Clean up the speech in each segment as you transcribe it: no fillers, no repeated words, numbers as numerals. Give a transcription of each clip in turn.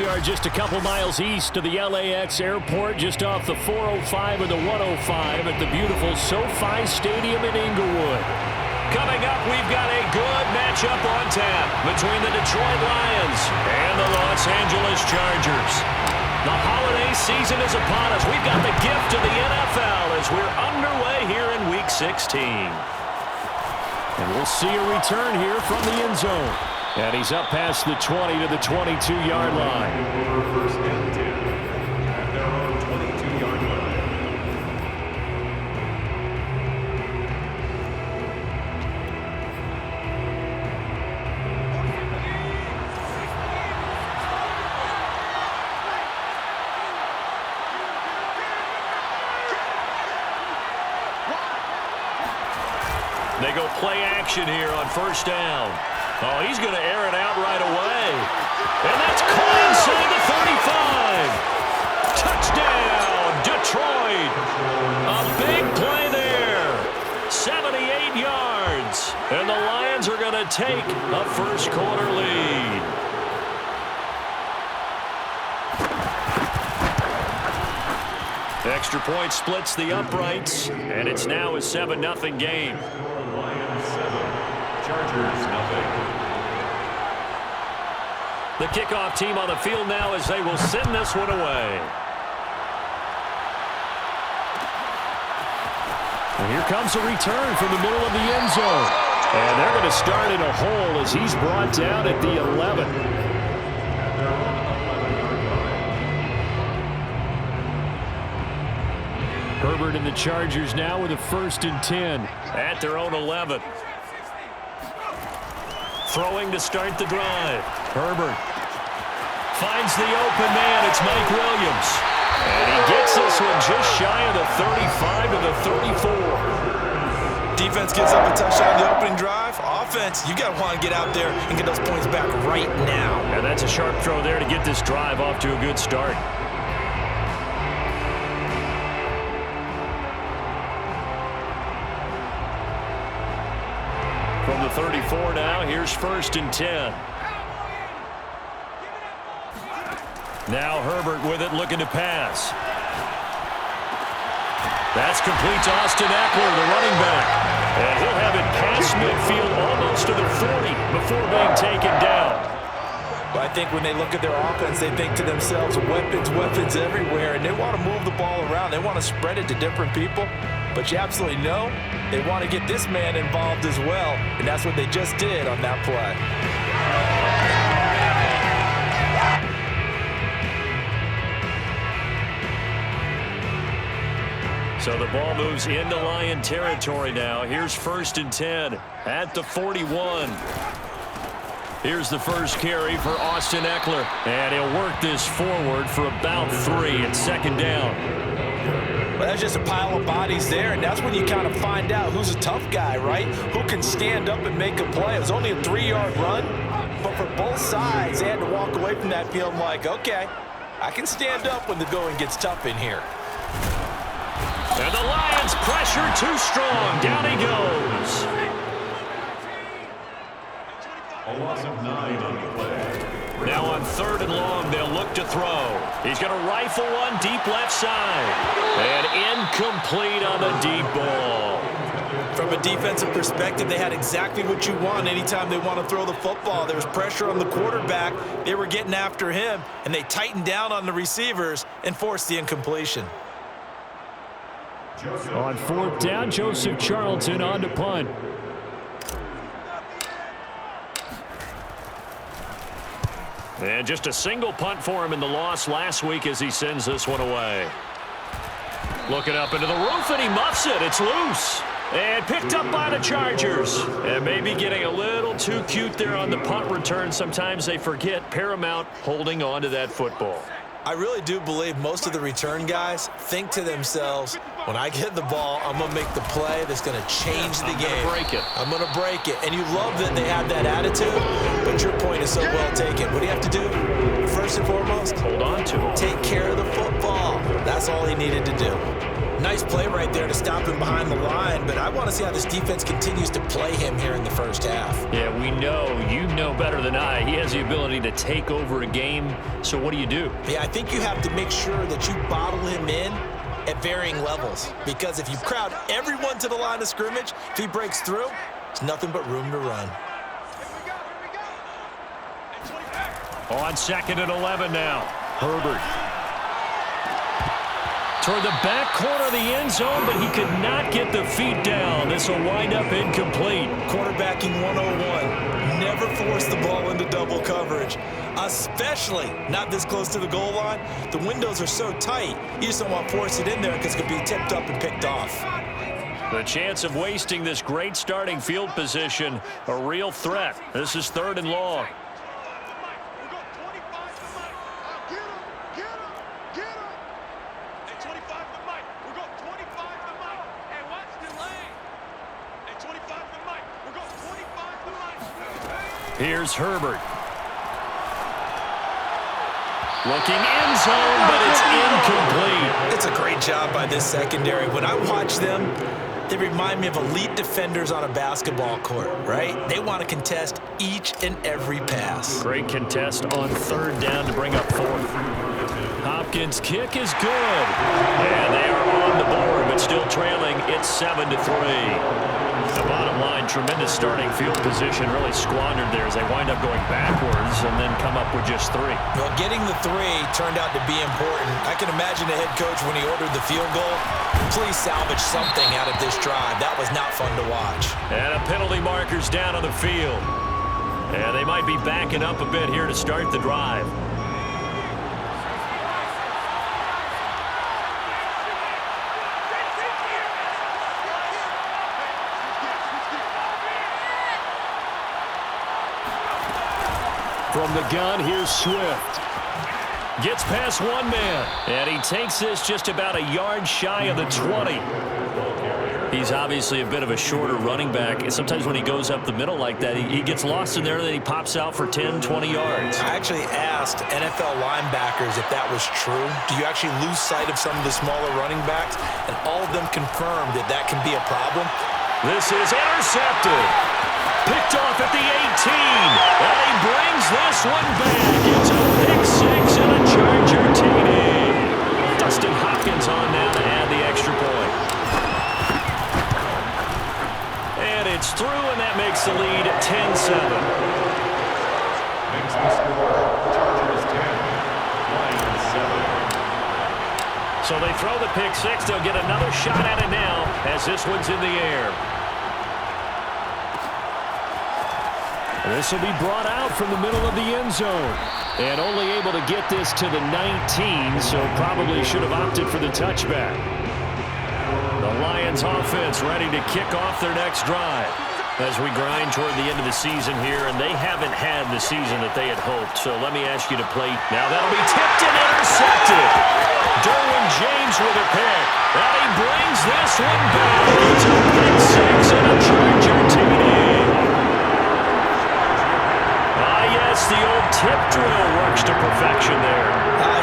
are just a couple miles east of the LAX airport, just off the 405 and the 105 at the beautiful SoFi Stadium in Inglewood. Coming up, we've got a good matchup on tap between the Detroit Lions and the Los Angeles Chargers. The holiday season is upon us. We've got the gift of the NFL as we're underway here in Week 16. And we'll see a return here from the end zone. And he's up past the 20 to the 22-yard line. First and 10 at their own 22-yard line. They go play action here on first down. Oh, he's going to air it out right away. And that's caught inside the 35. Touchdown, Detroit. A big play there. 78 yards. And the Lions are going to take a first-quarter lead. Extra point splits the uprights, and it's now a 7-0 game. Lions 7, Chargers 0. The kickoff team on the field now as they will send this one away. And here comes a return from the middle of the end zone. And they're going to start in a hole as he's brought down at the 11. Herbert and the Chargers now with a 1st and 10. At their own 11. Throwing to start the drive. Herbert finds the open man. It's Mike Williams. And he gets this one just shy of the 35 to the 34. Defense gives up a touchdown on the opening drive. Offense, you got to want to get out there and get those points back right now. And that's a sharp throw there to get this drive off to a good start. From the 34 now, here's 1st and 10. Now Herbert with it, looking to pass. That's complete to Austin Eckler, the running back. And he'll have it past midfield almost to the 40 before being taken down. But I think when they look at their offense, they think to themselves, weapons, weapons everywhere, and they want to move the ball around. They want to spread it to different people. But you absolutely know they want to get this man involved as well, and that's what they just did on that play. So the ball moves into Lion territory now. Here's 1st and 10 at the 41. Here's the first carry for Austin Eckler, and he'll work this forward for about 3. It's 2nd down. But that's just a pile of bodies there, and that's when you kind of find out who's a tough guy, right? Who can stand up and make a play. It was only a 3-yard run, but for both sides, they had to walk away from that field like, okay, I can stand up when the going gets tough in here. And the Lions pressure too strong. Down he goes. A loss of 9 on the play. Now on 3rd and long, they'll look to throw. He's going to rifle one deep left side. And incomplete on the deep ball. From a defensive perspective, they had exactly what you want anytime they want to throw the football. There was pressure on the quarterback. They were getting after him, and they tightened down on the receivers and forced the incompletion. On 4th down, Joseph Charlton on to punt. And just a single punt for him in the loss last week as he sends this one away. Looking up into the roof, and he muffs it. It's loose. And picked up by the Chargers. And maybe getting a little too cute there on the punt return. Sometimes they forget Paramount holding on to that football. I really do believe most of the return guys think to themselves, when I get the ball, I'm going to make the play that's going to change the game. I'm going to break it. I'm going to break it. And you love that they have that attitude, but your point is so well taken. What do you have to do? First and foremost, hold on to it. Take care of the football. That's all he needed to do. nice play right there to stop him behind the line, but I want to see how this defense continues to play him here in the first half. Yeah, we know. You know better than I. He has the ability to take over a game, so what do you do? Yeah, I think you have to make sure that you bottle him in at varying levels, because if you crowd everyone to the line of scrimmage, if he breaks through, it's nothing but room to run. On 2nd and 11 now. Herbert. Toward the back corner of the end zone, but he could not get the feet down. This will wind up incomplete. Quarterbacking 101. Never force the ball into double coverage, especially not this close to the goal line. The windows are so tight, you just don't want to force it in there because it could be tipped up and picked off. The chance of wasting this great starting field position, a real threat. This is 3rd and long. Here's Herbert. Looking end zone, but it's incomplete. It's a great job by this secondary. When I watch them, they remind me of elite defenders on a basketball court, right? They want to contest each and every pass. Great contest on 3rd down to bring up 4th. Hopkins' kick is good. And they are on the board, but still trailing. It's 7-3. The bottom line, tremendous starting field position, really squandered there as they wind up going backwards and then come up with just 3. Well, getting the 3 turned out to be important. I can imagine the head coach when he ordered the field goal, please salvage something out of this drive. That was not fun to watch. And a penalty marker's down on the field. And they might be backing up a bit here to start the drive. From the gun, here's Swift. Gets past one man, and he takes this just about a yard shy of the 20. He's obviously a bit of a shorter running back, and sometimes when he goes up the middle like that, he gets lost in there, and then he pops out for 10, 20 yards. I actually asked NFL linebackers if that was true. Do you actually lose sight of some of the smaller running backs? And all of them confirmed that that can be a problem. This is intercepted. Picked off at the 18. And he brings this one back. It's a pick 6 and a Charger TD. Dustin Hopkins on now to add the extra point. And it's through, and that makes the lead 10-7. Makes the score Chargers 10, Lions 7. So they throw the pick 6. They'll get another shot at it now as this one's in the air. This will be brought out from the middle of the end zone. And only able to get this to the 19, so probably should have opted for the touchback. The Lions offense ready to kick off their next drive as we grind toward the end of the season here, and they haven't had the season that they had hoped. So let me ask you to play. Now that'll be tipped and intercepted. Derwin James with a pick. And he brings this one back. It's a pick 6 and a Charger TD. The old tip drill works to perfection there.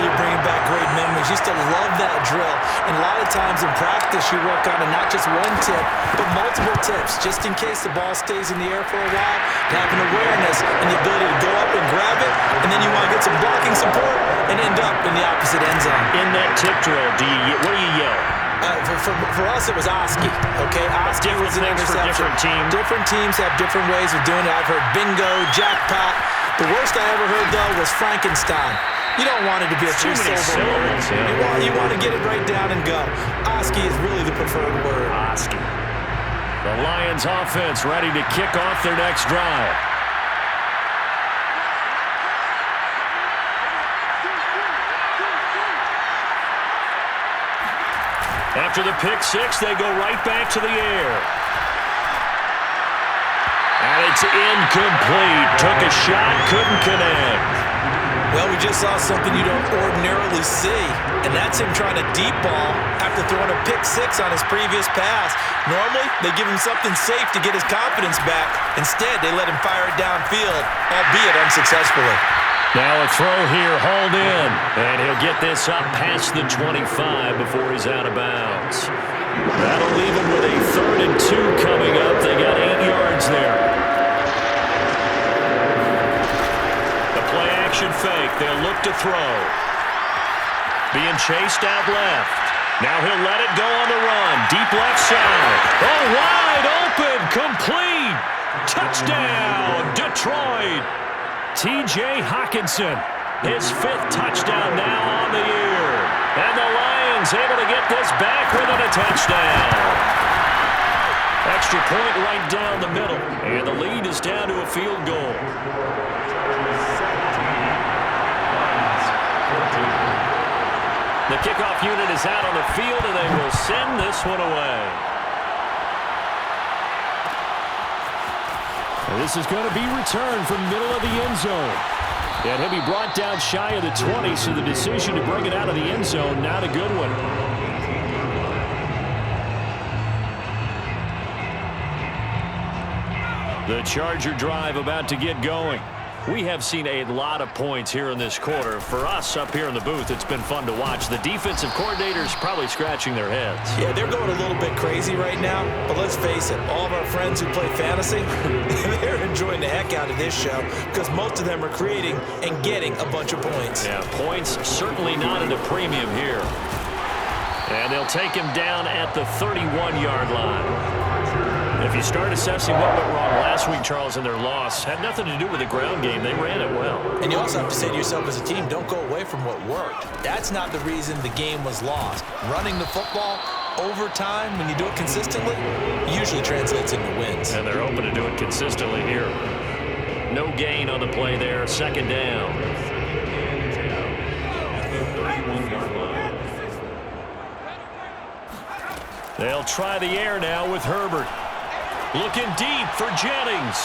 You're bringing back great memories. Used to love that drill. And a lot of times in practice, you work on not just one tip, but multiple tips, just in case the ball stays in the air for a while. To have an awareness and the ability to go up and grab it, and then you want to get some blocking support and end up in the opposite end zone. In that tip drill, what do you yell? For us, it was Oski. Okay, Oski was an interception. Different teams have different ways of doing it. I've heard bingo, jackpot. The worst I ever heard, though, was Frankenstein. You don't want it to be a three-syllable word. You want to get it right down and go. Oski is really the preferred word. Oski. The Lions offense ready to kick off their next drive. After the pick 6, they go right back to the air. And it's incomplete. Took a shot, couldn't connect. Well, we just saw something you don't ordinarily see, and that's him trying to deep ball after throwing a pick 6 on his previous pass. Normally, they give him something safe to get his confidence back. Instead, they let him fire it downfield, albeit unsuccessfully. Now a throw here, hauled in. And he'll get this up past the 25 before he's out of bounds. That'll leave him with a 3rd and 2 coming up. They got 8 yards there. The play action fake. They'll look to throw. Being chased out left. Now he'll let it go on the run. Deep left side. Oh, wide open. Complete. Touchdown, Detroit. T.J. Hockenson, his 5th touchdown now on the year. And the Lions able to get this back within a touchdown. Extra point right down the middle. And the lead is down to a field goal. The kickoff unit is out on the field, and they will send this one away. This is going to be returned from middle of the end zone. And he'll be brought down shy of the 20, so the decision to bring it out of the end zone, not a good one. The Charger drive about to get going. We have seen a lot of points here in this quarter. For us up here in the booth, it's been fun to watch. The defensive coordinators probably scratching their heads. Yeah, they're going a little bit crazy right now, but let's face it, all of our friends who play fantasy, they're enjoying the heck out of this show because most of them are creating and getting a bunch of points. Yeah, points certainly not at a premium here. And they'll take him down at the 31-yard line. If you start assessing what went wrong last week, Charles, in their loss, had nothing to do with the ground game. They ran it well. And you also have to say to yourself as a team, don't go away from what worked. That's not the reason the game was lost. Running the football over time, when you do it consistently, usually translates into wins. And they're open to do it consistently here. No gain on the play there. 2nd down. They'll try the air now with Herbert. Looking deep for Jennings.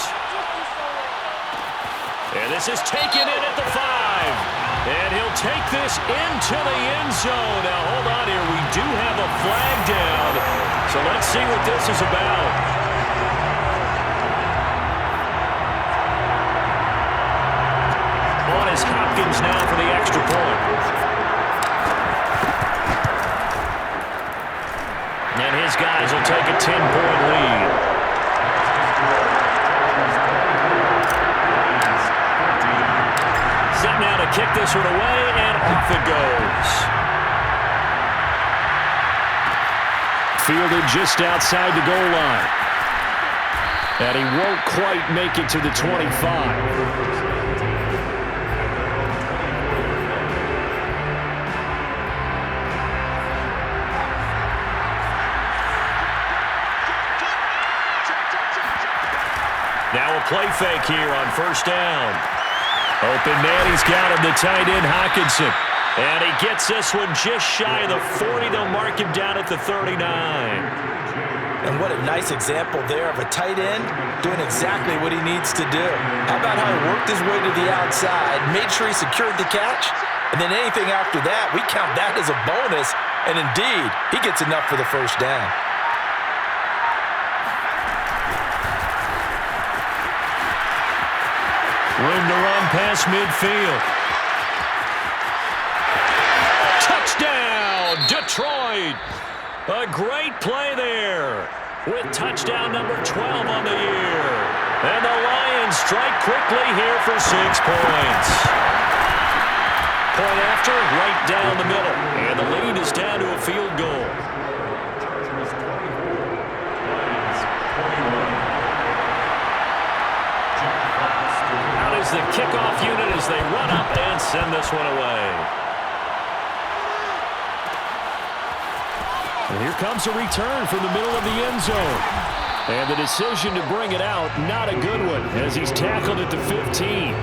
And this is taken in at the 5. And he'll take this into the end zone. Now, hold on here. We do have a flag down. So let's see what this is about. On is Hopkins now for the extra point. And his guys will take a 10-point lead. Set now to kick this one away, and off it goes. Fielded just outside the goal line. And he won't quite make it to the 25. Now a play fake here on 1st down. Open man, he's got him, the tight end, Hockenson. And he gets this one just shy of the 40. They'll mark him down at the 39. And what a nice example there of a tight end doing exactly what he needs to do. How about how he worked his way to the outside, made sure he secured the catch, and then anything after that, we count that as a bonus. And indeed, he gets enough for the 1st down. Room to run past midfield. Touchdown, Detroit. A great play there with touchdown number 12 on the year. And the Lions strike quickly here for 6 points. Point after, right down the middle. And the lead is down to a field goal. The kickoff unit as they run up and send this one away. And here comes a return from the middle of the end zone. And the decision to bring it out, not a good one, as he's tackled at the 15.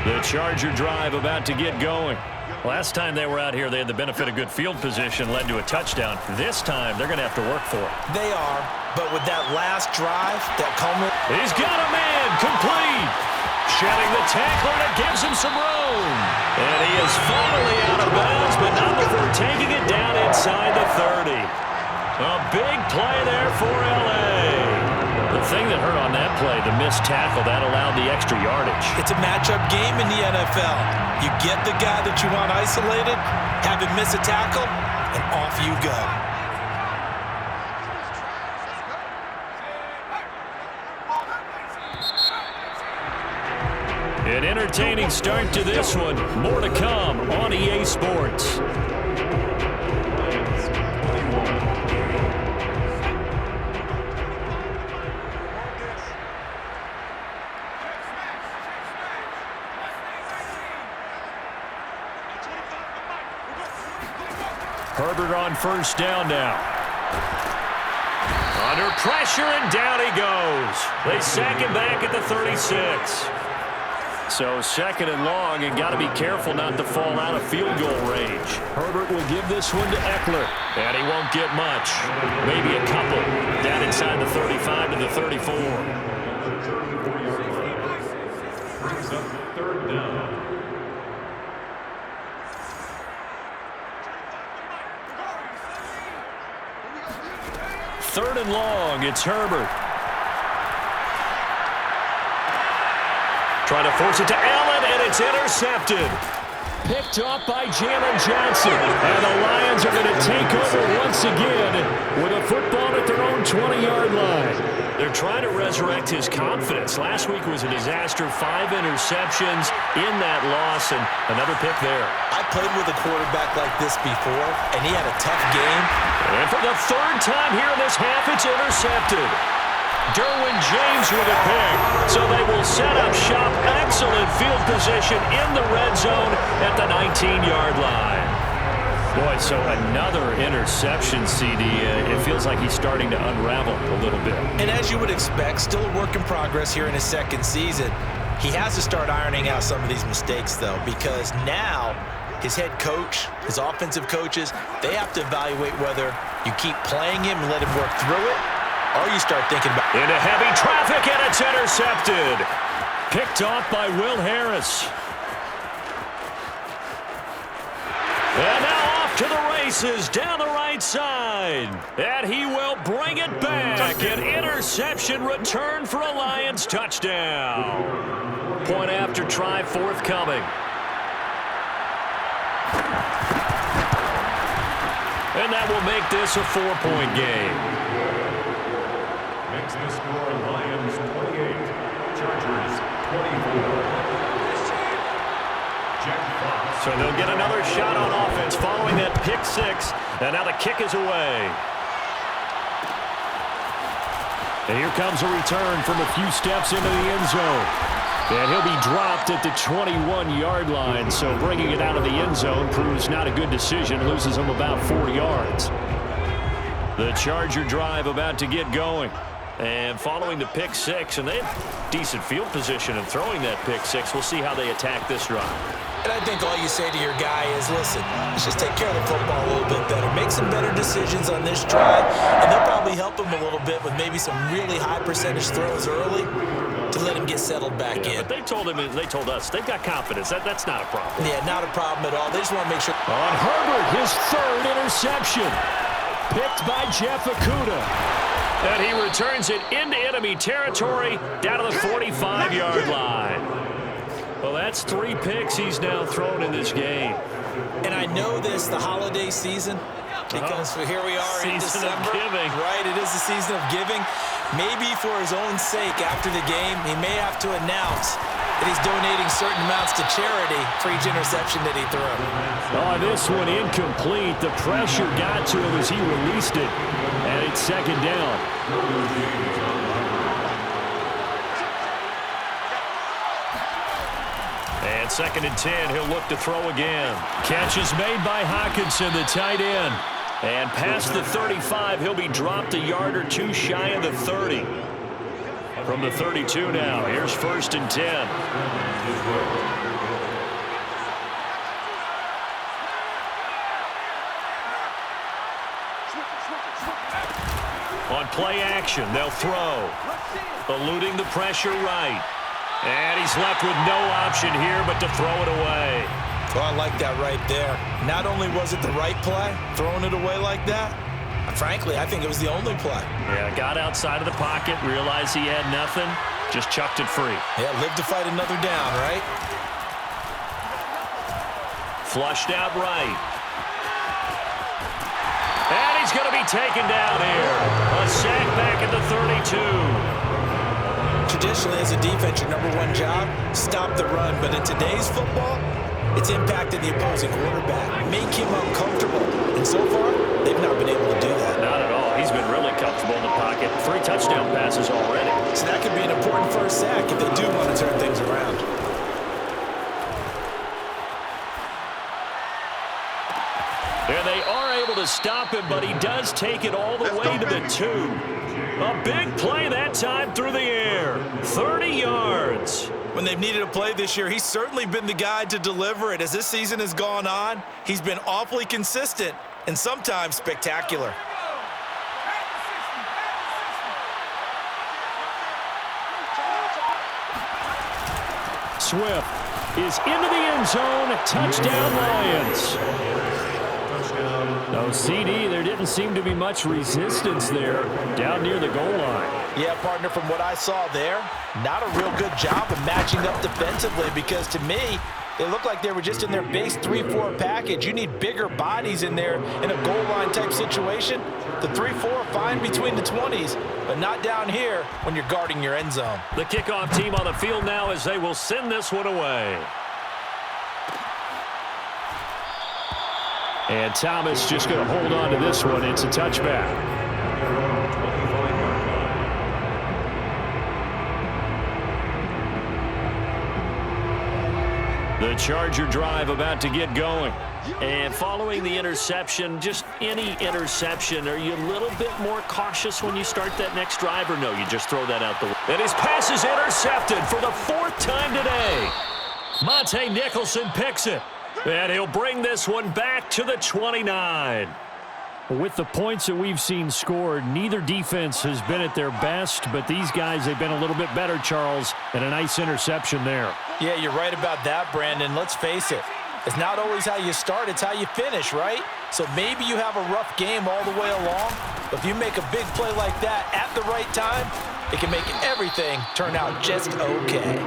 The Charger drive about to get going. Last time they were out here, they had the benefit of good field position, led to a touchdown. This time, they're going to have to work for it. They are, But with that last drive, that culminated. He's got a man, complete. Shedding the tackle, and it gives him some room. And he is finally out of bounds, but not before taking it down inside the 30. A big play there for L.A. The thing that hurt on that play, the missed tackle, that allowed the extra yardage. It's a matchup game in the NFL. You get the guy that you want isolated, have him miss a tackle, and off you go. An entertaining start to this one. More to come on EA Sports. Herbert on first down now. Under pressure, and down he goes. They sack him back at the 36. So second and long, and got to be careful not to fall out of field goal range. Herbert will give this one to Eckler. And he won't get much. Maybe a couple. Down inside the 35 to the 34. Brings up third down. Third and long, it's Herbert. Trying to force it to Allen, and it's intercepted. Picked off by Jalen Johnson. And the Lions are going to take over once again with a football at their own 20-yard line. They're trying to resurrect his confidence. Last week was a disaster. 5 interceptions in that loss, and another pick there. I played with a quarterback like this before, and he had a tough game. And for the third time here in this half, it's intercepted. Derwin James with a pick. So they will set up shop. Excellent field position in the red zone at the 19-yard line. Boy, so another interception, CD. It feels like he's starting to unravel a little bit. And as you would expect, still a work in progress here in his second season. He has to start ironing out some of these mistakes, though, because now his head coach, his offensive coaches, they have to evaluate whether you keep playing him and let him work through it, or you start thinking about into heavy traffic, and it's intercepted. Picked off by Will Harris. And now off to the races down the right side. And he will bring it back. An interception return for a Lions touchdown. Point after try forthcoming. And that will make this a 4-point game. Makes the score Lions 28, Chargers 24. So they'll get another shot on offense following that pick six. And now the kick is away. And here comes a return from a few steps into the end zone. And he'll be dropped at the 21-yard line. So bringing it out of the end zone proves not a good decision. Loses him about 4 yards. The Charger drive about to get going. And following the pick six, and they have decent field position in throwing that pick six. We'll see how they attack this drive. And I think all you say to your guy is, listen, let's just take care of the football a little bit better. Make some better decisions on this drive, and they'll probably help him a little bit with maybe some really high percentage throws early to let him get settled back in. But they told him, they told us, they've got confidence. That's not a problem. Yeah, not a problem at all. They just want to make sure. On Herbert, his third interception. Picked by Jeff Okudah. And he returns it into enemy territory down to the 45-yard line. Well, that's 3 picks he's now thrown in this game. And I know this, the holiday season, because here we are in Season December. of giving. Right, it is the season of giving. Maybe for his own sake after the game, he may have to announce that he's donating certain amounts to charity for each interception that he threw. Oh, this one incomplete. The pressure got to him as he released it. And it's second down. And second and 10, he'll look to throw again. Catch is made by Hockenson, the tight end. And past the 35, he'll be dropped a yard or two shy of the 30. From the 32 now, here's first and 10. On play action. They'll throw. Eluding the pressure right. And he's left with no option here but to throw it away. Oh, I like that right there. Not only was it the right play, throwing it away like that, frankly, I think it was the only play. Yeah, got outside of the pocket, realized he had nothing, just chucked it free. Yeah, live to fight another down, right? Flushed out right. And he's going to be taken down here. A sack back at the 32. Traditionally, as a defense, your #1 job, stop the run. But in today's football, it's impacted the opposing quarterback. Make him uncomfortable. And so far, they've not been able to do that. Not at all. He's been really comfortable in the pocket. 3 touchdown passes already. So that could be an important first sack if they do want to turn things around. And they are able to stop him, but he does take it all the way to the 2. A big play that time through the air. 30 yards. When they've needed a play this year, he's certainly been the guy to deliver it. As this season has gone on, he's been awfully consistent and sometimes spectacular. Swift is into the end zone. Touchdown, Lions. No, CD, there didn't seem to be much resistance there down near the goal line. Yeah, partner, from what I saw there, not a real good job of matching up defensively because to me, they look like they were just in their base 3-4 package. You need bigger bodies in there in a goal line type situation. The 3-4 fine between the 20s, but not down here when you're guarding your end zone. The kickoff team on the field now as they will send this one away. And Thomas just going to hold on to this one. It's a touchback. The Charger drive about to get going. And following the interception, just any interception, are you a little bit more cautious when you start that next drive, or no, you just throw that out the way? And his pass is intercepted for the 4th time today. Monte Nicholson picks it. And he'll bring this one back to the 29. With the points that we've seen scored, neither defense has been at their best, but these guys have been a little bit better, Charles, and a nice interception there. Yeah, you're right about that, Brandon. Let's face it. It's not always how you start, it's how you finish, right? So maybe you have a rough game all the way along, but if you make a big play like that at the right time, it can make everything turn out just okay.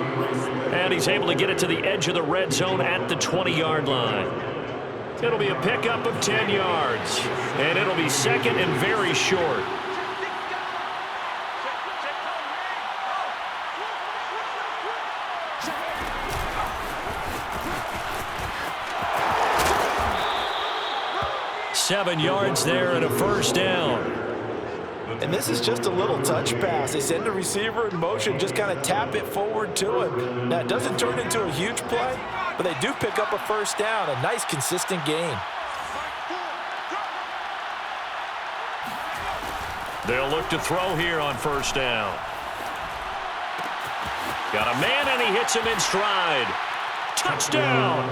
And he's able to get it to the edge of the red zone at the 20-yard line. It'll be a pickup of 10 yards, and it'll be second and very short. Seven yards there and a first down. And this is just a little touch pass. They send a receiver in motion, just kind of tap it forward to him. Now, it doesn't turn into a huge play, but they do pick up a first down, a nice, consistent gain. They'll look to throw here on first down. Got a man, and he hits him in stride. Touchdown!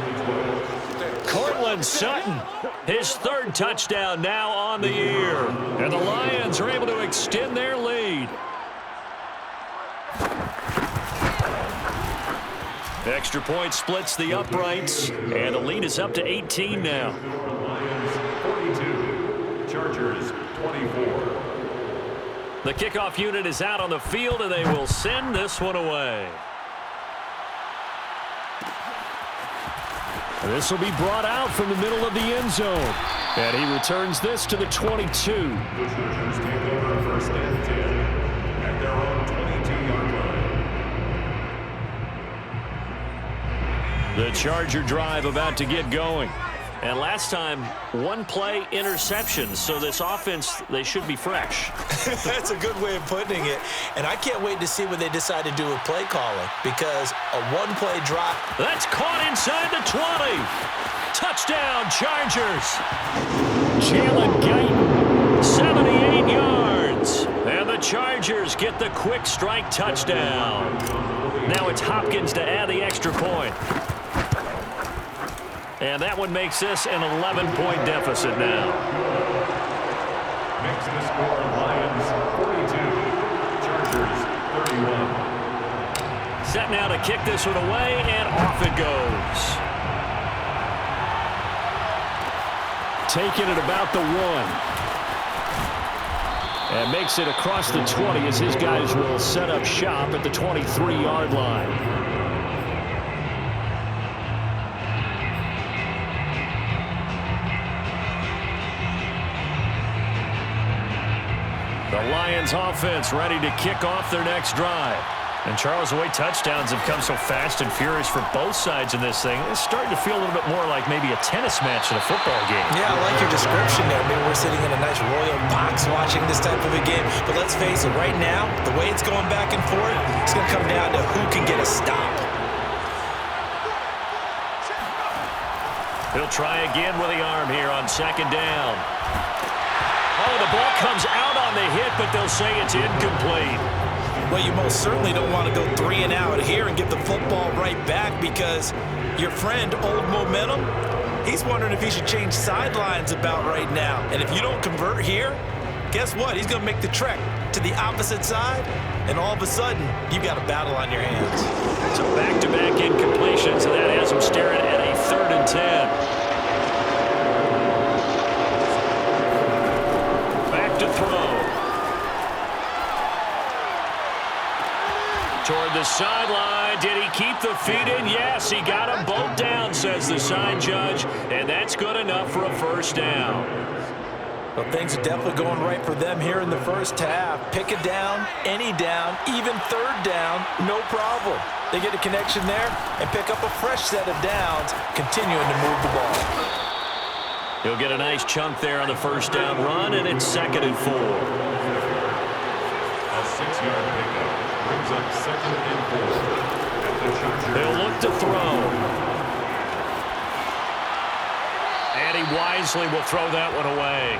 Cortland Sutton, his 3rd touchdown now on the year. And the Lions are able to extend their lead. Extra point splits the uprights, and the lead is up to 18 now. Lions 42, Chargers 24. The kickoff unit is out on the field, and they will send this one away. This will be brought out from the middle of the end zone. And he returns this to the 22. The Chargers take over first and 10 at their own 22-yard line. The Charger drive about to get going. And last time, 1-play interception. So this offense, they should be fresh. That's a good way of putting it. And I can't wait to see what they decide to do with play calling, because a 1-play drop. That's caught inside the 20. Touchdown, Chargers. Jalen Guyton, 78 yards. And the Chargers get the quick strike touchdown. Now it's Hopkins to add the extra point. And that one makes this an 11-point deficit now. Makes the score Lions 40. Set now to kick this one away, and off it goes. Taking it about the 1. And makes it across the 20 as his guys will set up shop at the 23-yard line. The Lions offense ready to kick off their next drive. And Charles, the way touchdowns have come so fast and furious for both sides in this thing, it's starting to feel a little bit more like maybe a tennis match in a football game. Yeah, I like your description there. Maybe we're sitting in a nice royal box watching this type of a game. But let's face it, right now, the way it's going back and forth, it's going to come down to who can get a stop. He'll try again with the arm here on second down. Oh, the ball comes out on the hit, but they'll say it's incomplete. Well, you most certainly don't want to go 3 and out here and give the football right back because your friend, Old Momentum, he's wondering if he should change sidelines about right now. And if you don't convert here, guess what? He's going to make the trek to the opposite side, and all of a sudden, you've got a battle on your hands. So back-to-back incompletions, and that has him staring at a 3rd and 10. Back to throw. Toward the sideline. Did he keep the feet in? Yes, he got them both down, says the side judge, and that's good enough for a first down. Well, things are definitely going right for them here in the first half. Pick a down, any down, even 3rd down, no problem. They get a connection there and pick up a fresh set of downs, continuing to move the ball. He'll get a nice chunk there on the first down run, and it's 2nd and 4. A 6-yard pickup brings up 2nd and 4. They'll look to throw. And he wisely will throw that one away.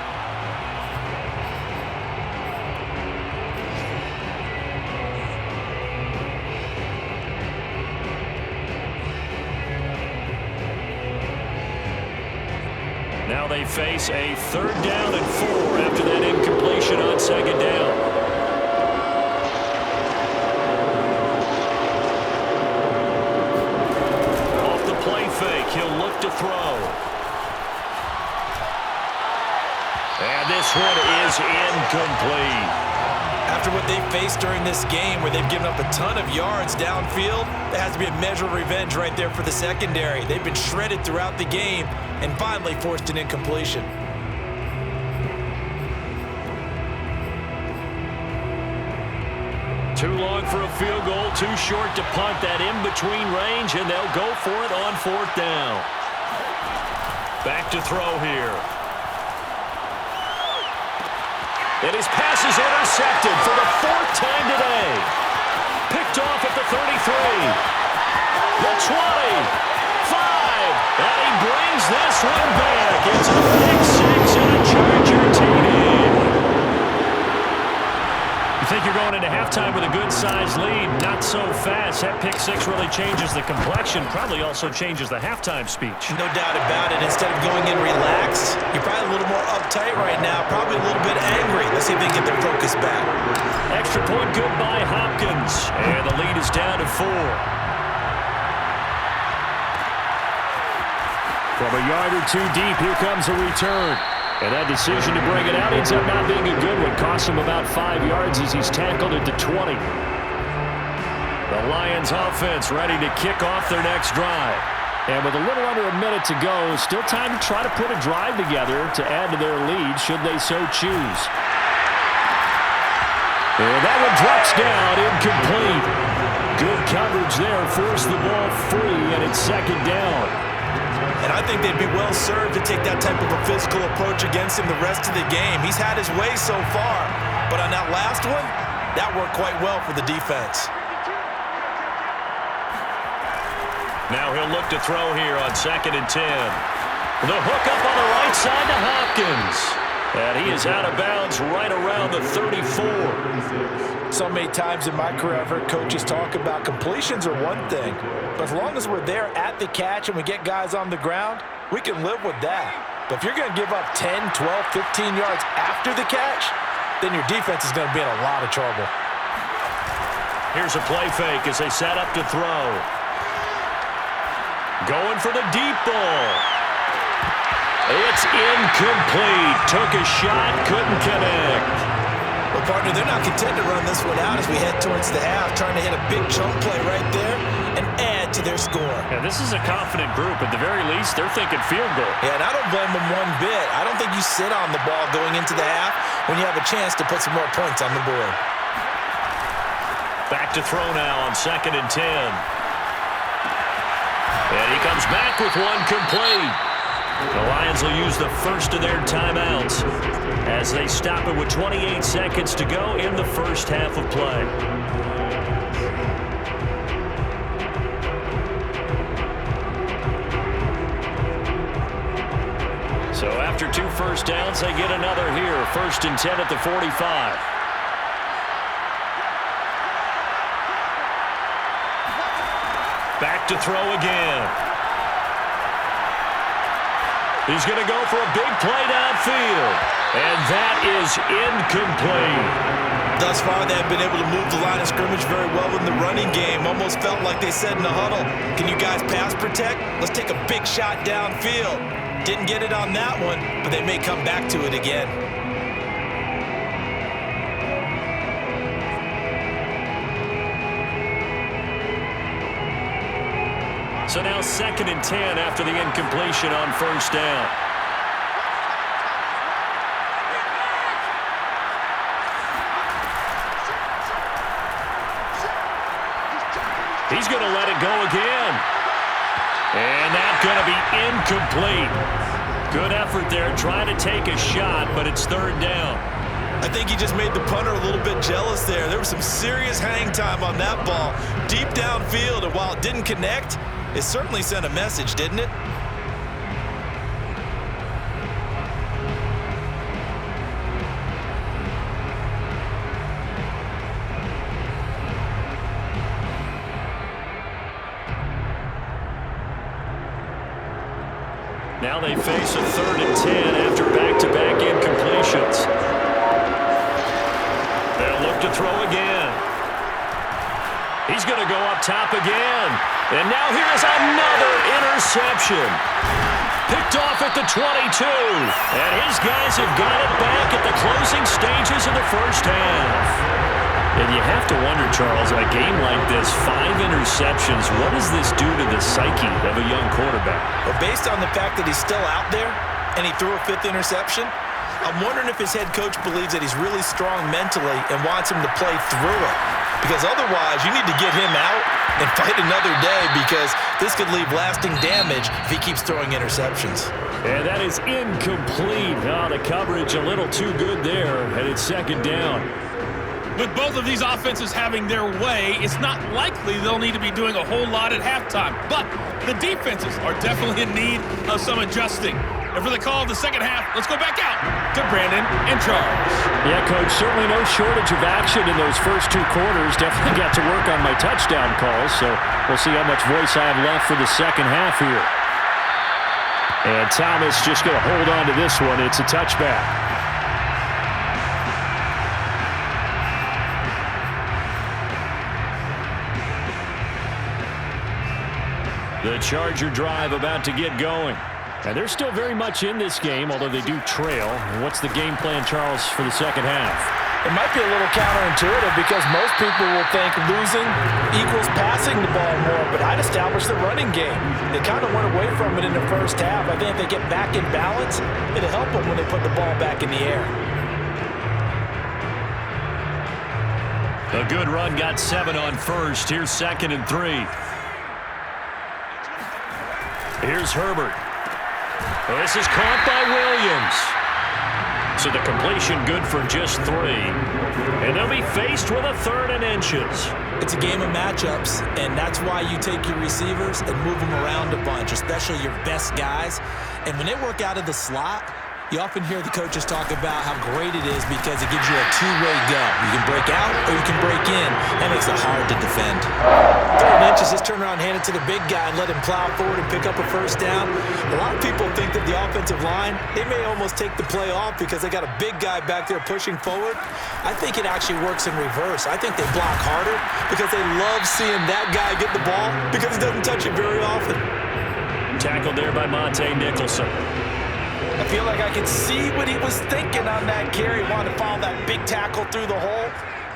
Now they face a 3rd down and 4 after that incompletion on 2nd down. Off the play fake, he'll look to throw. And this one is incomplete. After what they faced during this game where they've given up a ton of yards downfield, there has to be a measure of revenge right there for the secondary. They've been shredded throughout the game and finally forced an incompletion. Too long for a field goal, too short to punt. That in-between range, and they'll go for it on 4th down. Back to throw here. And his pass is intercepted for the 4th time today. Picked off at the 33. The 20. 5. And he brings this one back. It's a pick 6 and a Charger TD. You think you're going into halftime with a good-sized lead. Not so fast. That pick 6 really changes the complexion. Probably also changes the halftime speech. No doubt about it. Instead of going in relaxed, you're probably a little more uptight right now. Probably a little bit angry. Let's see if they can get their focus back. Extra point good by Hopkins. And the lead is down to 4. From a yard or two deep, here comes a return. And that decision to bring it out ends up not being a good one. Cost him about 5 yards as he's tackled at the 20. The Lions offense ready to kick off their next drive. And with a little under a minute to go, still time to try to put a drive together to add to their lead should they so choose. And that one drops down, incomplete. Good coverage there, forced the ball free, and it's 2nd down. And I think they'd be well served to take that type of a physical approach against him the rest of the game. He's had his way so far, but on that last one, that worked quite well for the defense. Now he'll look to throw here on 2nd and 10. The hook up on the right side to Hopkins. And he is out of bounds right around the 34. So many times in my career, I've heard coaches talk about completions are one thing, but as long as we're there at the catch and we get guys on the ground, we can live with that. But if you're going to give up 10, 12, 15 yards after the catch, then your defense is going to be in a lot of trouble. Here's a play fake as they set up to throw. Going for the deep ball. It's incomplete. Took a shot, couldn't connect. Well, partner, they're not content to run this one out as we head towards the half, trying to hit a big chunk play right there and add to their score. Yeah, this is a confident group. At the very least, they're thinking field goal. Yeah, and I don't blame them one bit. I don't think you sit on the ball going into the half when you have a chance to put some more points on the board. Back to throw now on 2nd and 10. And he comes back with one complete. The Lions will use the first of their timeouts as they stop it with 28 seconds to go in the first half of play. So after 2 first downs, they get another here. 1st and 10 at the 45. Back to throw again. He's going to go for a big play downfield. And that is incomplete. Thus far, they have been able to move the line of scrimmage very well in the running game. Almost felt like they said in the huddle, can you guys pass protect? Let's take a big shot downfield. Didn't get it on that one, but they may come back to it again. So now 2nd and 10 after the incompletion on 1st down. He's going to let it go again. And that's going to be incomplete. Good effort there, trying to take a shot, but it's 3rd down. I think he just made the punter a little bit jealous there. There was some serious hang time on that ball. Deep downfield, and while it didn't connect, it certainly sent a message, didn't it? Now they face a 3rd and 10 after back-to-back incompletions. They'll look to throw again. He's going to go up top again. And now here's another interception. Picked off at the 22. And his guys have got it back at the closing stages of the first half. And you have to wonder, Charles, in a game like this, 5 interceptions, what does this do to the psyche of a young quarterback? Well, based on the fact that he's still out there and he threw a 5th interception, I'm wondering if his head coach believes that he's really strong mentally and wants him to play through it. Because otherwise, you need to get him out and fight another day, because this could leave lasting damage if he keeps throwing interceptions. And that is incomplete. Oh, the coverage a little too good there, and it's 2nd down. With both of these offenses having their way, it's not likely they'll need to be doing a whole lot at halftime. But the defenses are definitely in need of some adjusting. And for the call of the second half, let's go back out to Brandon and Charles. Yeah, Coach, certainly no shortage of action in those first 2 quarters. Definitely got to work on my touchdown calls, so we'll see how much voice I have left for the second half here. And Thomas just going to hold on to this one. It's a touchback. The Charger drive about to get going. And they're still very much in this game, although they do trail. And what's the game plan, Charles, for the second half? It might be a little counterintuitive because most people will think losing equals passing the ball more, but I'd establish the running game. They kind of went away from it in the first half. I think if they get back in balance, it'll help them when they put the ball back in the air. A good run, got 7 on 1st. Here's 2nd and 3. Here's Herbert. This is caught by Williams. So the completion good for just 3. And they'll be faced with a 3rd and inches. It's a game of matchups, and that's why you take your receivers and move them around a bunch, especially your best guys. And when they work out of the slot, you often hear the coaches talk about how great it is because it gives you a 2-way go. You can break out or you can break in. That makes it hard to defend. 3rd and coaches just turn around and hand it to the big guy and let him plow forward and pick up a first down. A lot of people think that the offensive line, they may almost take the play off because they got a big guy back there pushing forward. I think it actually works in reverse. I think they block harder because they love seeing that guy get the ball because he doesn't touch it very often. Tackled there by Monte Nicholson. I feel like I can see what he was thinking on that carry. Wanted to follow that big tackle through the hole.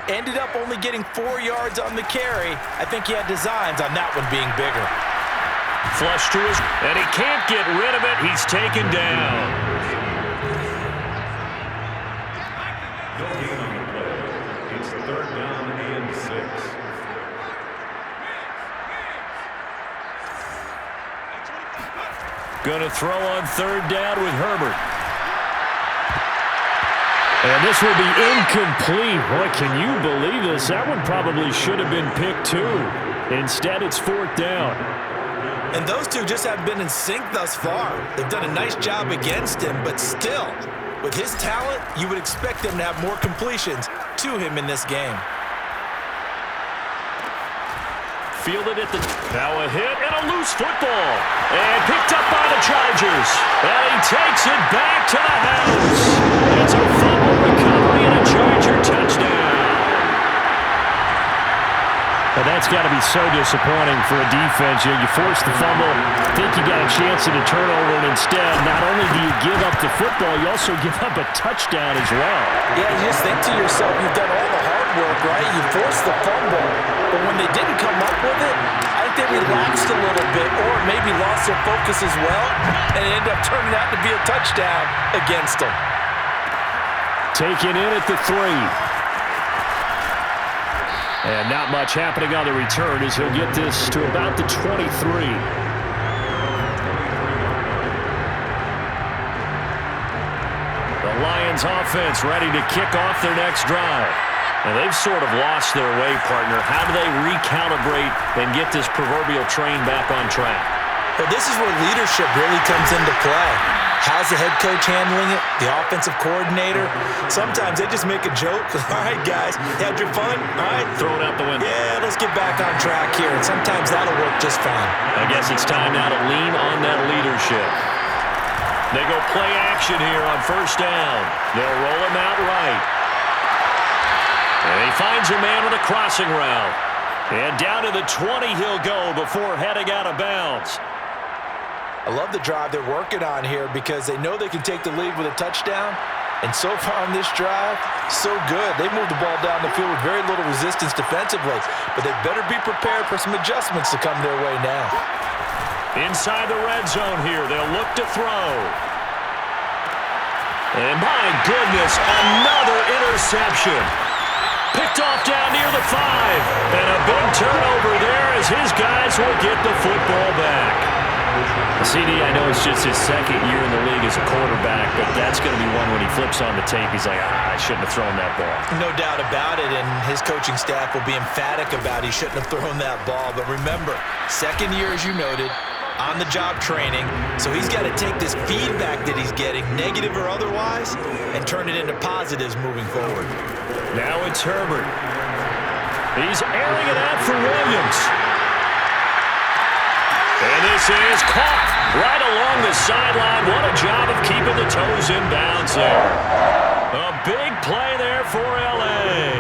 Ended up only getting 4 yards on the carry. I think he had designs on that one being bigger. Flush to his, and he can't get rid of it. He's taken down. No gain on the play. It's 3rd down and 6. Going to throw on 3rd down with Herbert. And this will be incomplete. Boy, can you believe this? That one probably should have been picked too. Instead, it's 4th down. And those two just haven't been in sync thus far. They've done a nice job against him, but still, with his talent, you would expect them to have more completions to him in this game. Fielded at the, now a hit and a loose football. And picked up by the Chargers. And he takes it back to the house. It's a fumble recovery and a Charger touchdown. Well, that's got to be so disappointing for a defense. You force the fumble, think you got a chance at a turnover, and instead, not only do you give up the football, you also give up a touchdown as well. Yeah, you just think to yourself, you've done all the hard work, right? You forced the fumble, but when they didn't come up with it, I think they relaxed a little bit or maybe lost their focus as well, and it ended up turning out to be a touchdown against them. Taken in at the 3. And not much happening on the return as he'll get this to about the 23. The Lions offense ready to kick off their next drive. And they've sort of lost their way, partner. How do they recalibrate and get this proverbial train back on track? Well, this is where leadership really comes into play. How's the head coach handling it? The offensive coordinator? Sometimes they just make a joke. All right, guys, you had your fun? All right. Throw it out the window. Yeah, let's get back on track here. And sometimes that'll work just fine. I guess it's time now to lean on that leadership. They go play action here on 1st down. They'll roll him out right. And he finds a man with a crossing route. And down to the 20 he'll go before heading out of bounds. I love the drive they're working on here because they know they can take the lead with a touchdown. And so far on this drive, so good. They moved the ball down the field with very little resistance defensively. But they better be prepared for some adjustments to come their way now. Inside the red zone here, they'll look to throw. And my goodness, another interception. Picked off down near the 5. And a big turnover there as his guys will get the football back. CD, I know it's just his 2nd year in the league as a quarterback, but that's going to be one when he flips on the tape, he's like, I shouldn't have thrown that ball. No doubt about it, and his coaching staff will be emphatic about he shouldn't have thrown that ball. But remember, 2nd year, as you noted, on-the-job training, so he's got to take this feedback that he's getting, negative or otherwise, and turn it into positives moving forward. Now it's Herbert. He's airing it out for Williams. And this is caught right along the sideline. What a job of keeping the toes in bounds there. A big play there for L.A.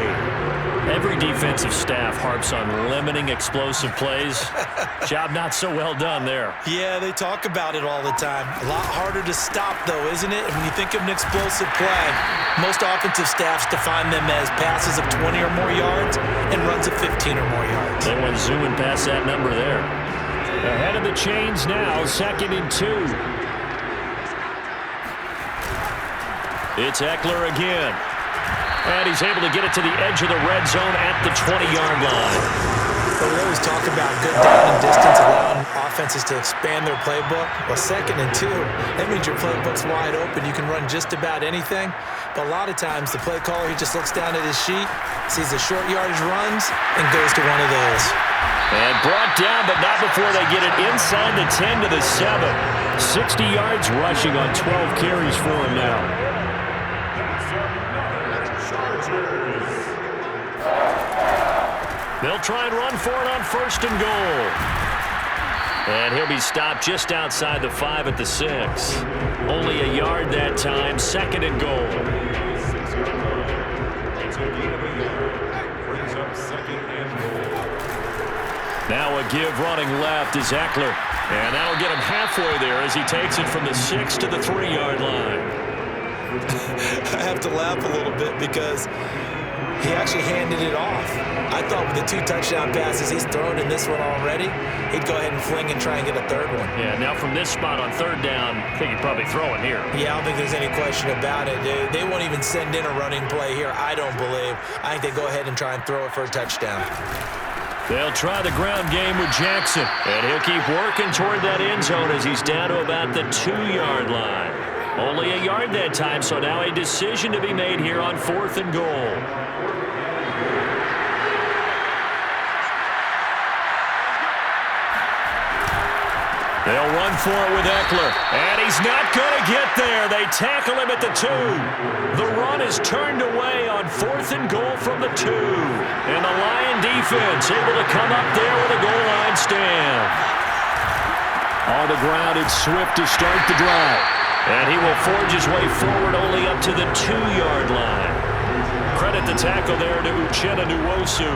Every defensive staff harps on limiting explosive plays. Job not so well done there. Yeah, they talk about it all the time. A lot harder to stop, though, isn't it? And when you think of an explosive play, most offensive staffs define them as passes of 20 or more yards and runs of 15 or more yards. They went zooming past that number there. Ahead of the chains now, 2nd and 2. It's Eckler again. And he's able to get it to the edge of the red zone at the 20-yard line. But we always talk about good down and distance, allowing offenses to expand their playbook. Well, 2nd and 2, that means your playbook's wide open. You can run just about anything. But a lot of times, the play caller, he just looks down at his sheet, sees the short yardage runs, and goes to one of those. And brought down, but not before they get it inside the 10 to the 7. 60 yards rushing on 12 carries for him now. They'll try and run for it on 1st and goal. And he'll be stopped just outside the 5 at the 6. Only a yard that time, 2nd and goal. It's a gain of a yard. Brings up 2nd and goal. Now a give running left is Eckler. And that'll get him halfway there as he takes it from the 6 to the 3-yard line. I have to laugh a little bit because he actually handed it off. I thought with the 2 touchdown passes he's thrown in this one already, he'd go ahead and fling and try and get a 3rd one. Yeah, now from this spot on 3rd down, I think he'd probably throw it here. Yeah, I don't think there's any question about it. They won't even send in a running play here, I don't believe. I think they go ahead and try and throw it for a touchdown. They'll try the ground game with Jackson, and he'll keep working toward that end zone as he's down to about the 2-yard line. Only a yard that time, so now a decision to be made here on 4th and goal. They'll run for it with Eckler, and he's not going to get there. They tackle him at the 2. The run is turned away on 4th and goal from the 2. And the Lion defense able to come up there with a goal line stand. On the ground, it's Swift to start the drive. And he will forge his way forward only up to the 2-yard line. Credit the tackle there to Uchenna Nwosu.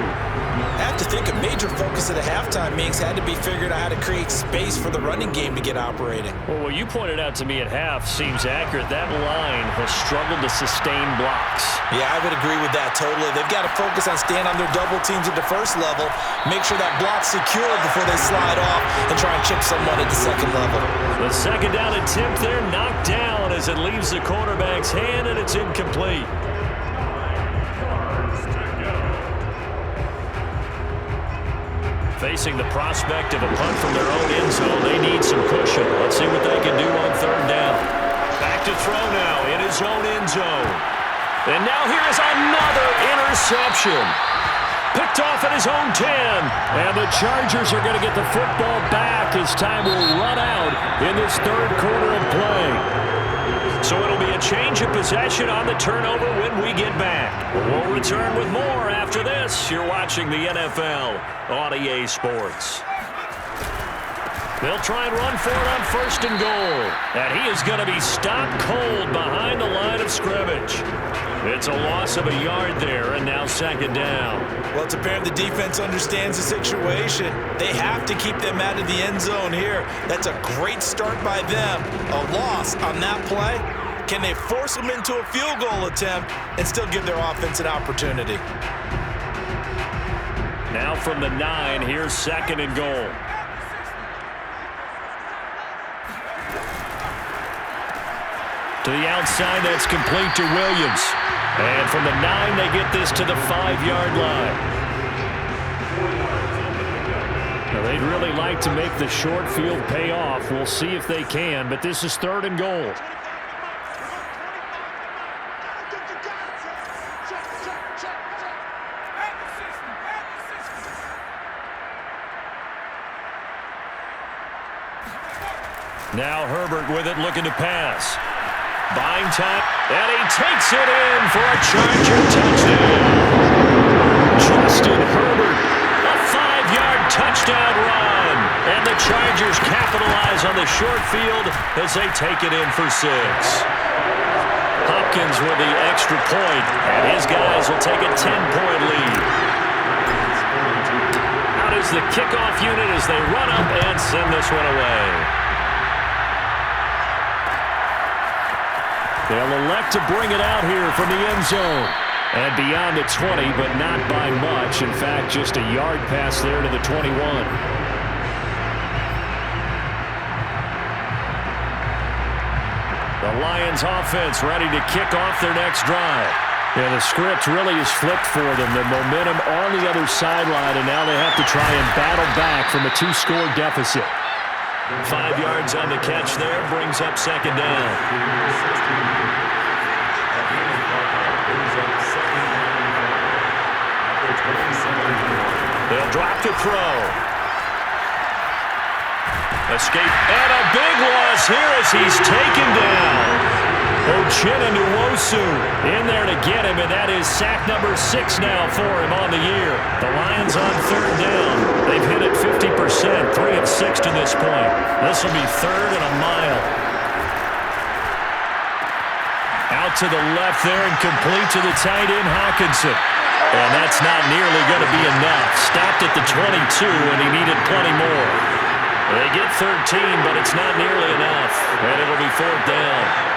I have to think a major focus of the halftime meetings had to be figuring out how to create space for the running game to get operating. Well, what you pointed out to me at half seems accurate. That line has struggled to sustain blocks. Yeah, I would agree with that totally. They've got to focus on staying on their double teams at the 1st level, make sure that block's secure before they slide off and try and chip someone at the 2nd level. The 2nd down attempt there knocked down as it leaves the quarterback's hand, and it's incomplete. Facing the prospect of a punt from their own end zone, they need some cushion. Let's see what they can do on 3rd down. Back to throw now in his own end zone. And now here is another interception. Picked off at his own 10. And the Chargers are going to get the football back as time will run out in this 3rd quarter of play. So it'll be a change of possession on the turnover when we get back. We'll return with more after this. You're watching the NFL on EA Sports. They'll try and run for it on 1st and goal. And he is going to be stopped cold behind the line of scrimmage. It's a loss of a yard there, and now 2nd down. Well, it's apparent the defense understands the situation. They have to keep them out of the end zone here. That's a great start by them. A loss on that play. Can they force them into a field goal attempt and still give their offense an opportunity? Now from the 9, here's 2nd and goal. To the outside, that's complete to Williams. And from the 9, they get this to the 5-yard line. Now, they'd really like to make the short field pay off. We'll see if they can, but this is 3rd and goal. Now Herbert with it, looking to pass. Buying time, and he takes it in for a Charger touchdown. Justin Herbert, a 5-yard touchdown run. And the Chargers capitalize on the short field as they take it in for 6. Hopkins with the extra point, and his guys will take a 10-point lead. Out is the kickoff unit as they run up and send this one away. They'll elect to bring it out here from the end zone. And beyond the 20, but not by much. In fact, just a yard pass there to the 21. The Lions offense ready to kick off their next drive. Yeah, the script really is flipped for them. The momentum on the other sideline, and now they have to try and battle back from a 2-score deficit. 5 yards on the catch there, brings up 2nd down. They'll drop to throw. Escape, and a big loss here as he's taken down. Uchenna-Nwosu in there to get him, and that is sack number 6 now for him on the year. The Lions on third down. They've hit it 50%, 3 of 6 to this point. This will be third and a mile. Out to the left there and complete to the tight end, Hawkinson. And that's not nearly going to be enough. Stopped at the 22, and he needed plenty more. They get 13, but it's not nearly enough. And it'll be fourth down.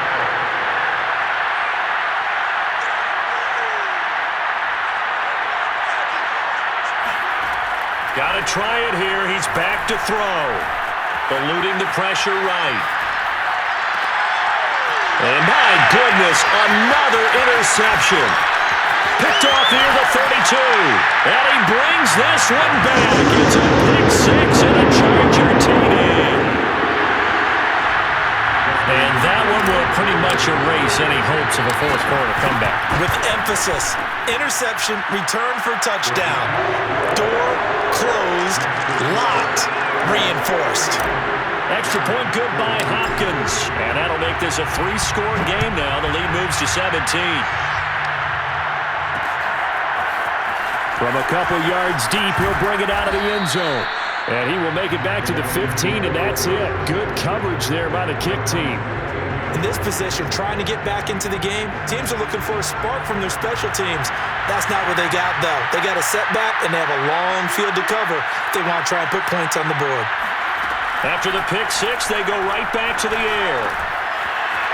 Got to try it here. He's back to throw. Eluding the pressure right. And my goodness, another interception. Picked off near the 32. And he brings this one back. It's a big 6 and a Charger TD. And that one will pretty much erase any hopes of a fourth quarter comeback. With emphasis, interception, return for touchdown. Door closed, locked, reinforced. Extra point good by Hopkins. And that'll make this a 3-score game now. The lead moves to 17. From a couple yards deep, he'll bring it out of the end zone. And he will make it back to the 15, and that's it. Good coverage there by the kick team. In this position, trying to get back into the game, teams are looking for a spark from their special teams. That's not what they got, though. They got a setback, and they have a long field to cover if they want to try and put points on the board. After the pick 6, they go right back to the air.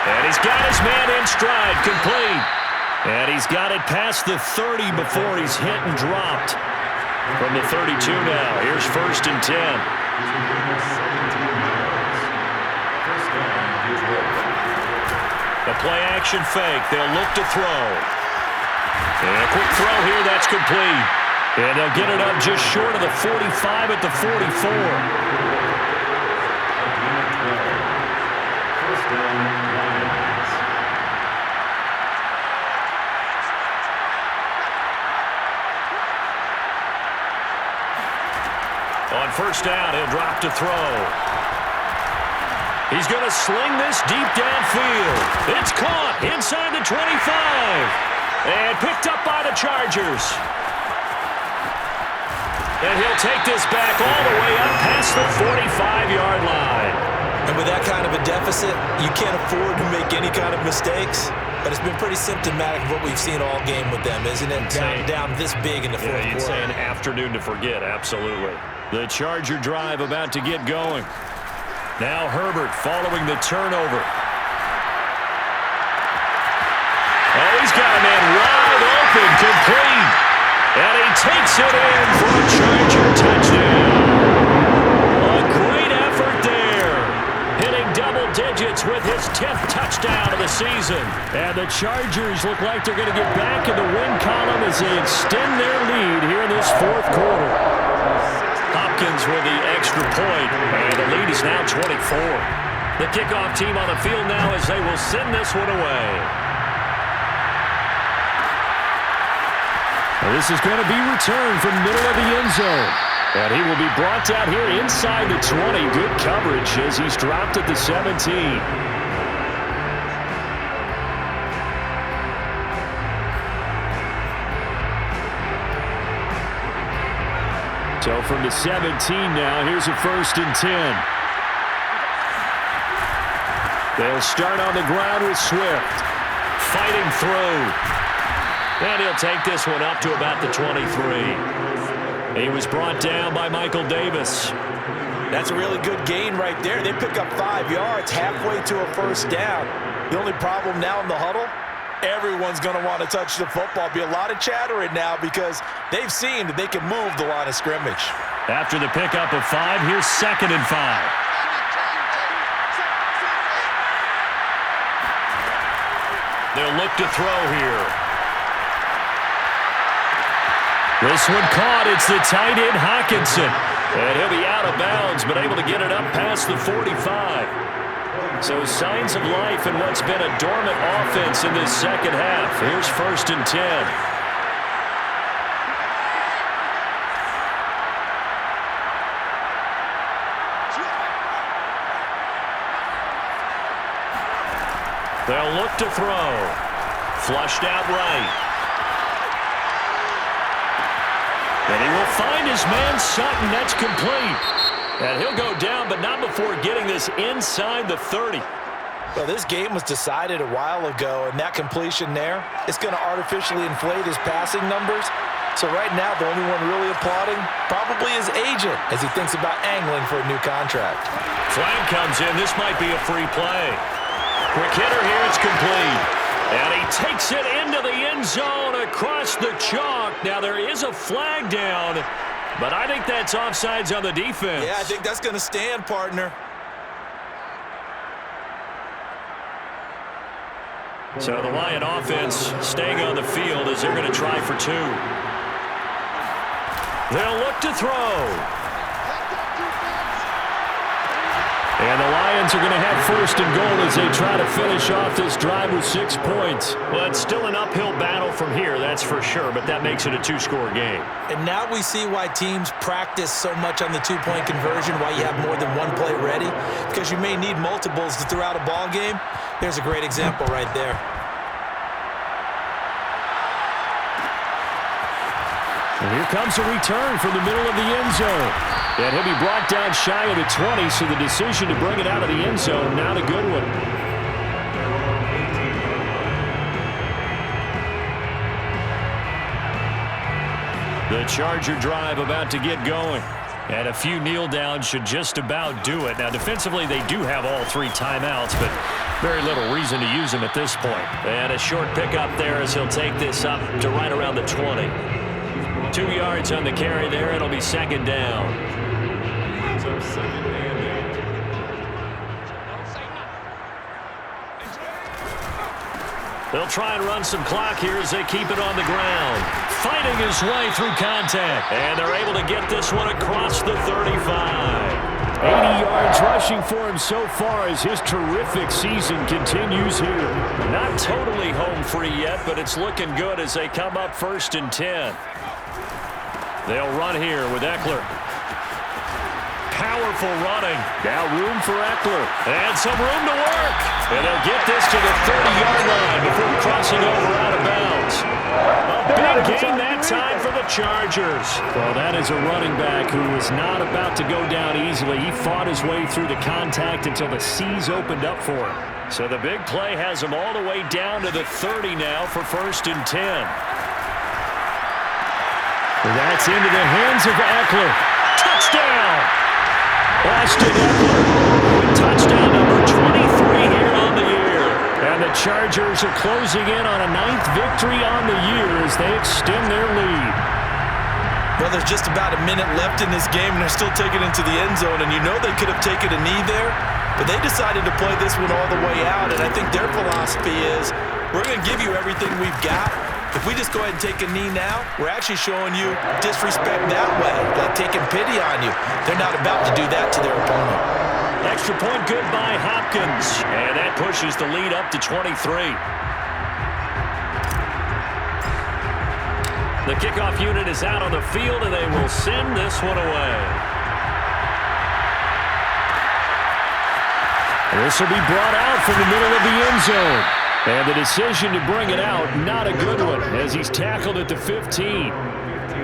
And he's got his man in stride, complete. And he's got it past the 30 before he's hit and dropped. From the 32 now, here's first and 10. The play-action fake. They'll look to throw. And a quick throw here. That's complete. And they'll get it up just short of the 45 at the 44. First down, Lions. On first down, he'll drop to throw. He's going to sling this deep downfield. It's caught inside the 25. And picked up by the Chargers. And he'll take this back all the way up past the 45-yard line. And with that kind of a deficit, you can't afford to make any kind of mistakes. But it's been pretty symptomatic of what we've seen all game with them, isn't it? Down this big in the fourth quarter. You'd say an afternoon to forget, absolutely. The Charger drive about to get going. Now Herbert following the turnover. Oh, he's got a man wide open, complete. And he takes it in for a Charger touchdown. A great effort there. Hitting double digits with his 10th touchdown of the season. And the Chargers look like they're going to get back in the win column as they extend their lead here in this fourth quarter. Hopkins with the extra point, and the lead is now 24. The kickoff team on the field now as they will send this one away. Well, this is going to be returned from the middle of the end zone. And he will be brought down here inside the 20. Good coverage as he's dropped at the 17. So from the 17 now, here's a first and 10. They'll start on the ground with Swift. Fighting through. And he'll take this one up to about the 23. He was brought down by Michael Davis. That's a really good gain right there. They pick up 5 yards halfway to a first down. The only problem now in the huddle, everyone's going to want to touch the football. Be a lot of chattering now because they've seen that they can move the line of scrimmage. After the pickup of 5, here's second and 5. They'll look to throw here. This one caught. It's the tight end, Hawkinson. And he'll be out of bounds, but able to get it up past the 45. So signs of life in what's been a dormant offense in this second half. Here's first and 10. They'll look to throw. Flushed out right. And he will find his man Sutton. That's complete. And he'll go down, but not before getting this inside the 30. Well, this game was decided a while ago, and that completion there, it's going to artificially inflate his passing numbers. So right now, the only one really applauding probably his agent as he thinks about angling for a new contract. Flag comes in. This might be a free play. Quick hitter here. It's complete. And he takes it into the end zone across the chalk. Now, there is a flag down, but I think that's offsides on the defense. Yeah, I think that's going to stand, partner. So the Lion offense staying on the field as they're going to try for 2. They'll look to throw. And the Lions are going to have first and goal as they try to finish off this drive with 6 points. Well, it's still an uphill battle from here, that's for sure, but that makes it a 2-score game. And now we see why teams practice so much on the 2-point conversion, why you have more than one play ready, because you may need multiples throughout a ball game. There's a great example right there. And here comes a return from the middle of the end zone. And he'll be brought down shy of the 20, so the decision to bring it out of the end zone, not a good one. The Charger drive about to get going. And a few kneel downs should just about do it. Now, defensively, they do have all 3 timeouts, but very little reason to use them at this point. And a short pickup there as he'll take this up to right around the 20. 2 yards on the carry there. It'll be second down. They'll try and run some clock here as they keep it on the ground. Fighting his way through contact. And they're able to get this one across the 35. 80 yards rushing for him so far as his terrific season continues here. Not totally home free yet, but it's looking good as they come up first and 10. They'll run here with Eckler. Powerful running. Now room for Eckler. And some room to work. And they'll get this to the 30-yard line before crossing over out of bounds. A big gain that time for the Chargers. Well, that is a running back who is not about to go down easily. He fought his way through the contact until the C's opened up for him. So the big play has him all the way down to the 30 now for first and 10. That's into the hands of Eckler. Touchdown! Austin Eckler with touchdown number 23 here on the year. And the Chargers are closing in on a 9th victory on the year as they extend their lead. Well, there's just about a minute left in this game, and they're still taking it into the end zone. And you know they could have taken a knee there, but they decided to play this one all the way out. And I think their philosophy is, we're going to give you everything we've got. If we just go ahead and take a knee now, we're actually showing you disrespect that way, like taking pity on you. They're not about to do that to their opponent. Extra point good by Hopkins. And that pushes the lead up to 23. The kickoff unit is out on the field, and they will send this one away. This will be brought out from the middle of the end zone. And the decision to bring it out, not a good one, as he's tackled at the 15.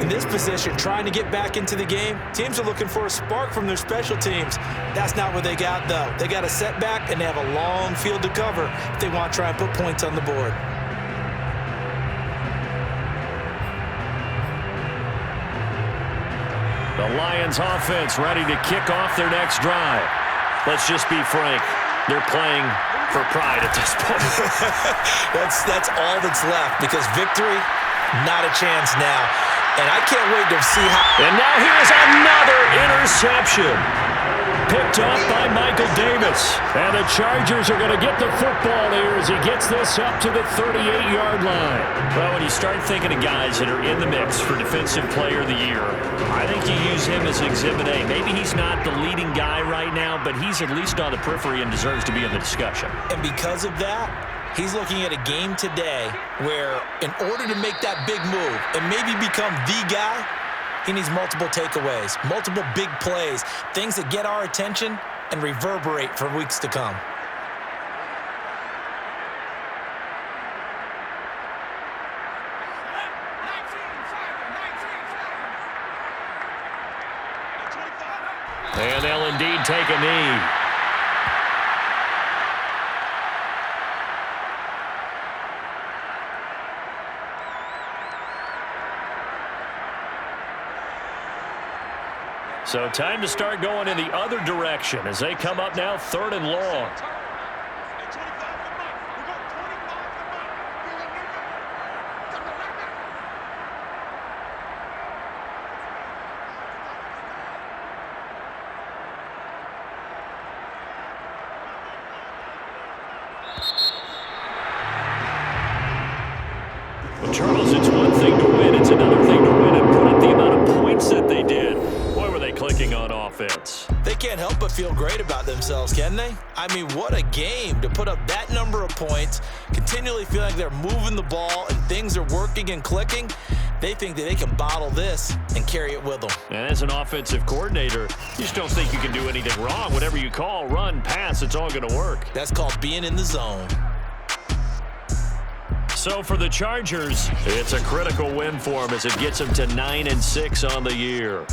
In this position, trying to get back into the game, teams are looking for a spark from their special teams. That's not what they got, though. They got a setback, and they have a long field to cover if they want to try and put points on the board. The Lions offense ready to kick off their next drive. Let's just be frank. They're playing for pride at this point. That's all that's left, because victory, not a chance now. And I can't wait to see how... And now here's another interception. Picked up by Michael Davis. And the Chargers are going to get the football here as he gets this up to the 38-yard line. Well, when you start thinking of guys that are in the mix for Defensive Player of the Year, I think you use him as Exhibit A. Maybe he's not the leading guy right now, but he's at least on the periphery and deserves to be in the discussion. And because of that, he's looking at a game today where in order to make that big move and maybe become the guy, he needs multiple takeaways, multiple big plays, things that get our attention and reverberate for weeks to come. And they'll indeed take a knee. So time to start going in the other direction as they come up now 3rd and long. Well, Charles, it's one thing to win. It's another thing to win and put up the amount of points that they did. Boy, were they clicking on offense. They can't help but feel great about themselves, can they? I mean, what a game to put up that number of points, continually feeling like they're moving the ball and things are working and clicking. They think that they can bottle this and carry it with them. And as an offensive coordinator, you just don't think you can do anything wrong. Whatever you call, run, pass, it's all going to work. That's called being in the zone. So for the Chargers, it's a critical win for them as it gets them to 9-6 on the year.